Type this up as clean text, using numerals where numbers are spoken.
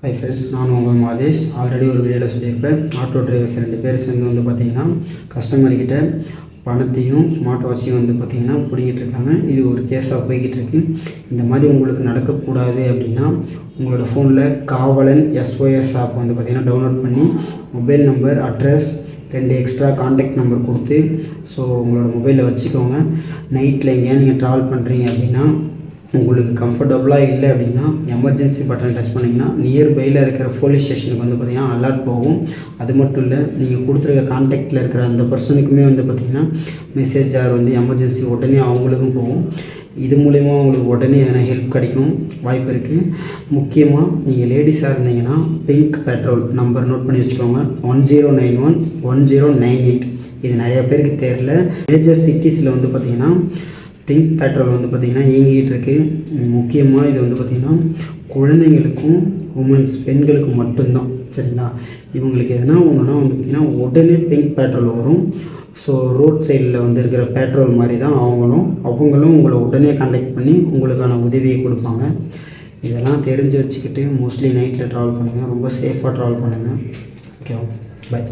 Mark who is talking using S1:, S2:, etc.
S1: Hi friends, நான் உங்கள் Madhesh. Already ஒரு வீடியோவில் சொல்லியிருப்பேன். ஆட்டோ டிரைவர்ஸ் 2 பேர் சேர்ந்து பார்த்திங்கன்னா கஸ்டமர்கிட்ட பணத்தையும் ஸ்மார்ட் வாட்சையும் பார்த்திங்கன்னா பிடிக்கிட்டு இருக்காங்க. இது ஒரு கேஸாக போய்கிட்டு இருக்கு. இந்த மாதிரி உங்களுக்கு நடக்கக்கூடாது அப்படின்னா உங்களோட ஃபோனில் காவலன் SOS ஆப் பார்த்திங்கன்னா டவுன்லோட் பண்ணி mobile number, address, 2 extra contact number கொடுத்து உங்களோட மொபைலில் வச்சுக்கோங்க. நைட்டில் எங்கேயா நீங்கள் ட்ராவல் பண்ணுறீங்க அப்படின்னா உங்களுக்கு கம்ஃபர்டபுளாக இல்லை அப்படின்னா எமர்ஜென்சி பட்டன் டச் பண்ணிங்கன்னா நியர்பையில் இருக்கிற போலீஸ் ஸ்டேஷனுக்கு பார்த்திங்கன்னா அலர்ட் போகும். அது மட்டும் இல்லை, நீங்கள் கொடுத்துருக்க கான்டாக்டில் இருக்கிற அந்த பர்சனுக்குமே பார்த்திங்கன்னா மெசேஜ் ஆர் எமர்ஜென்சி உடனே அவங்களுக்கும் போகும். இது மூலிமா உங்களுக்கு உடனே எதனா ஹெல்ப் கிடைக்கும் வாய்ப்பு இருக்குது. முக்கியமாக நீங்கள் லேடிஸாக இருந்தீங்கன்னா பிங்க் பெட்ரோல் நம்பர் நோட் பண்ணி வச்சுக்கோங்க. 1091 1098. இது நிறையா பேருக்கு தெரில. மேஜர் சிட்டிஸில் பார்த்திங்கன்னா பிங்க் பெட்ரோல் பார்த்திங்கன்னா இயங்கிகிட்டு இருக்குது. முக்கியமாக இது பார்த்திங்கன்னா குழந்தைங்களுக்கும் உமன்ஸ் பெண்களுக்கும் மட்டும்தான், சரிங்களா? இவங்களுக்கு எதனா ஒன்றுனா பார்த்திங்கன்னா உடனே பிங்க் பெட்ரோல் வரும். ரோட் சைடில் இருக்கிற பெட்ரோல் மாதிரி தான் அவங்களும் உங்களை உடனே கான்டாக்ட் பண்ணி உங்களுக்கான உதவியை கொடுப்பாங்க. இதெல்லாம் தெரிஞ்சு வச்சுக்கிட்டு மோஸ்ட்லி நைட்டில் ட்ராவல் பண்ணுங்கள். ரொம்ப சேஃபாக ட்ராவல் பண்ணுங்கள். ஓகேவா? பை.